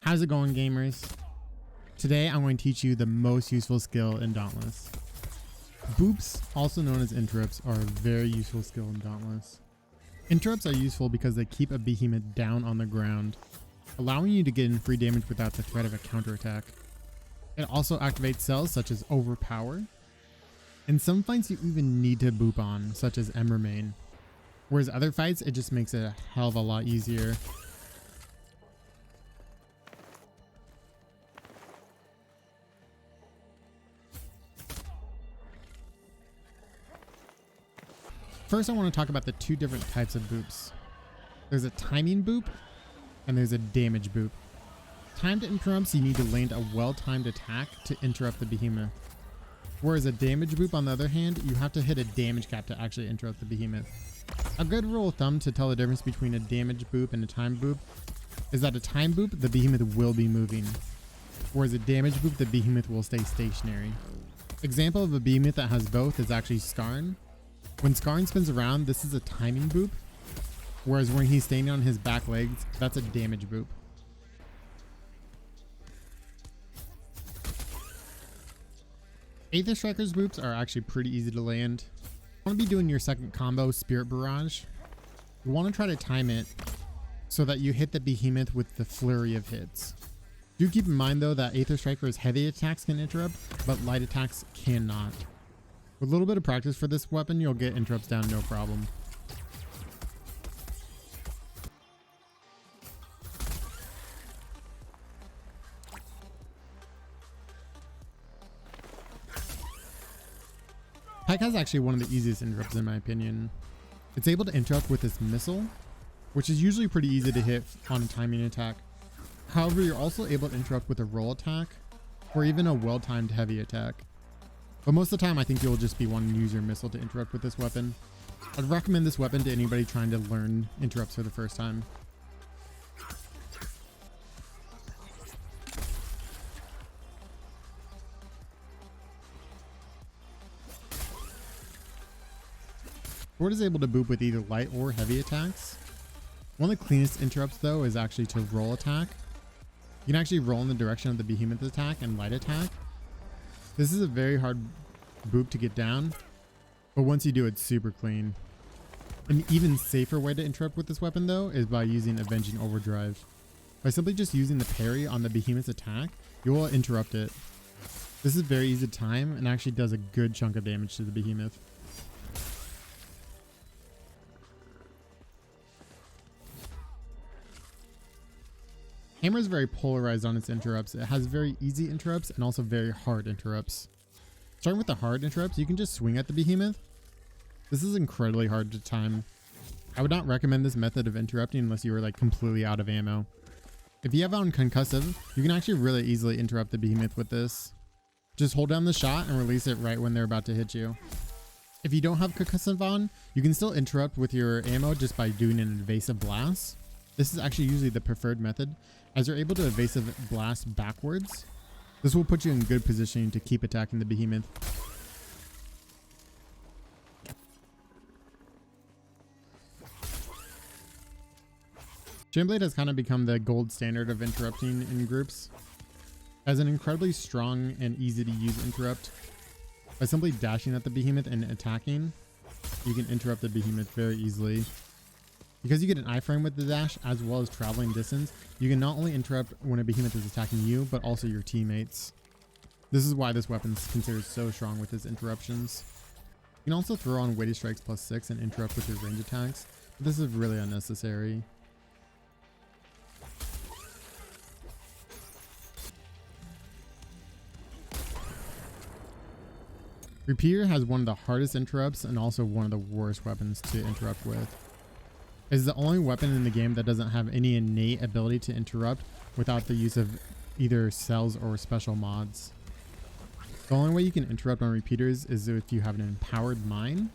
How's it going, gamers? Today I'm going to teach you the most useful skill in Dauntless. Boops, also known as interrupts, are a very useful skill in Dauntless. Interrupts are useful because they keep a behemoth down on the ground, allowing you to get in free damage without the threat of a counterattack. It also activates cells such as Overpower. In some fights you even need to boop on, such as Embermain, whereas other fights it just makes it a hell of a lot easier. First, I want to talk about the two different types of boops. There's a timing boop and there's a damage boop. Timed interrupts, you need to land a well-timed attack to interrupt the behemoth. Whereas a damage boop, on the other hand, you have to hit a damage cap to actually interrupt the behemoth. A good rule of thumb to tell the difference between a damage boop and a time boop is that a time boop, the behemoth will be moving. Whereas a damage boop, the behemoth will stay stationary. Example of a behemoth that has both is actually Skarn. When Skarn spins around, this is a timing boop, whereas when he's standing on his back legs, that's a damage boop. Aether Strikers boops are actually pretty easy to land. You want to be doing your second combo, Spirit Barrage. You want to try to time it so that you hit the behemoth with the flurry of hits. Do keep in mind though that Aether Strikers heavy attacks can interrupt, but light attacks cannot. With a little bit of practice for this weapon, you'll get interrupts down no problem. Pike has actually one of the easiest interrupts in my opinion. It's able to interrupt with this missile, which is usually pretty easy to hit on a timing attack. However, you're also able to interrupt with a roll attack or even a well-timed heavy attack. But most of the time, I think you'll just be wanting to use your missile to interrupt with this weapon. I'd recommend this weapon to anybody trying to learn interrupts for the first time. Sword is able to boop with either light or heavy attacks. One of the cleanest interrupts though is actually to roll attack. You can actually roll in the direction of the behemoth attack and light attack. This is a very hard boop to get down, but once you do, it's super clean. An even safer way to interrupt with this weapon though is by using Avenging Overdrive. By simply just using the parry on the behemoth's attack, you will interrupt it. This is very easy to time and actually does a good chunk of damage to the behemoth. Hammer is very polarized on its interrupts. It has very easy interrupts and also very hard interrupts. Starting with the hard interrupts, you can just swing at the behemoth. This is incredibly hard to time. I would not recommend this method of interrupting unless you are like completely out of ammo. If you have on concussive, you can actually really easily interrupt the behemoth with this. Just hold down the shot and release it right when they're about to hit you. If you don't have concussive on, you can still interrupt with your ammo just by doing an evasive blast. This is actually usually the preferred method, as you're able to evasive blast backwards. This will put you in good positioning to keep attacking the behemoth. Chainblade has kind of become the gold standard of interrupting in groups. As an incredibly strong and easy to use interrupt, by simply dashing at the behemoth and attacking, you can interrupt the behemoth very easily. Because you get an iframe with the dash as well as traveling distance, you can not only interrupt when a behemoth is attacking you, but also your teammates. This is why this weapon is considered so strong with its interruptions. You can also throw on weighted strikes +6 and interrupt with your range attacks, but this is really unnecessary. Repeater has one of the hardest interrupts and also one of the worst weapons to interrupt with. It is the only weapon in the game that doesn't have any innate ability to interrupt without the use of either cells or special mods. The only way you can interrupt on repeaters is if you have an empowered mine,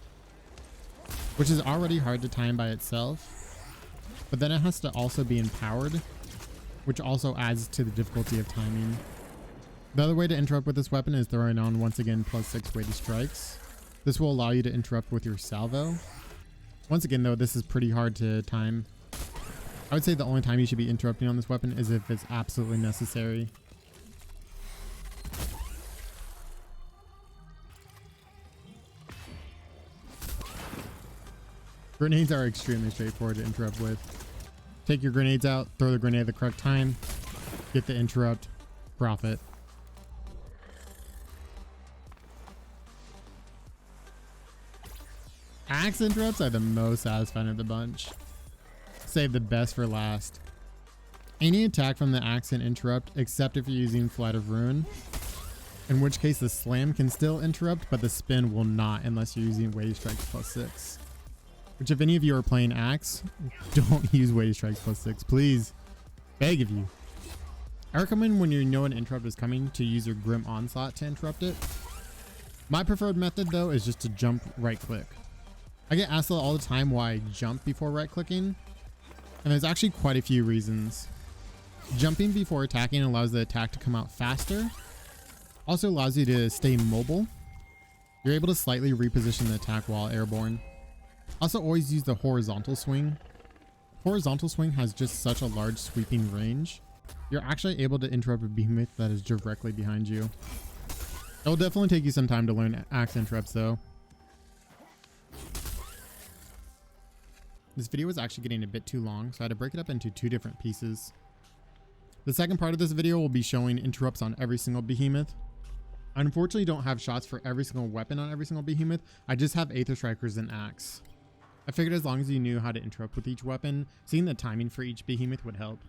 which is already hard to time by itself, but then it has to also be empowered, which also adds to the difficulty of timing. The other way to interrupt with this weapon is throwing on once again +6 weighted strikes. This will allow you to interrupt with your salvo. Once again though, this is pretty hard to time. I would say the only time you should be interrupting on this weapon is if it's absolutely necessary. Grenades are extremely straightforward to interrupt with. Take your grenades out, throw the grenade at the correct time, get the interrupt, profit. Axe interrupts are the most satisfying of the bunch. Save the best for last. Any attack from the axe can interrupt except if you're using Flight of Ruin, in which case the slam can still interrupt, but the spin will not unless you're using Wave Strikes +6. Which, if any of you are playing axe, don't use Wave Strikes +6, please. Beg of you. I recommend when you know an interrupt is coming to use your Grim Onslaught to interrupt it. My preferred method though is just to jump right click. I get asked all the time why I jump before right clicking, and there's actually quite a few reasons. Jumping before attacking allows the attack to come out faster. Also allows you to stay mobile. You're able to slightly reposition the attack while airborne. Also always use the horizontal swing. Horizontal swing has just such a large sweeping range. You're actually able to interrupt a behemoth that is directly behind you. It will definitely take you some time to learn axe interrupts though. This video was actually getting a bit too long, so I had to break it up into 2 different pieces. The second part of this video will be showing interrupts on every single behemoth. I unfortunately don't have shots for every single weapon on every single behemoth. I just have Aether Strikers and axe. I figured as long as you knew how to interrupt with each weapon, seeing the timing for each behemoth would help.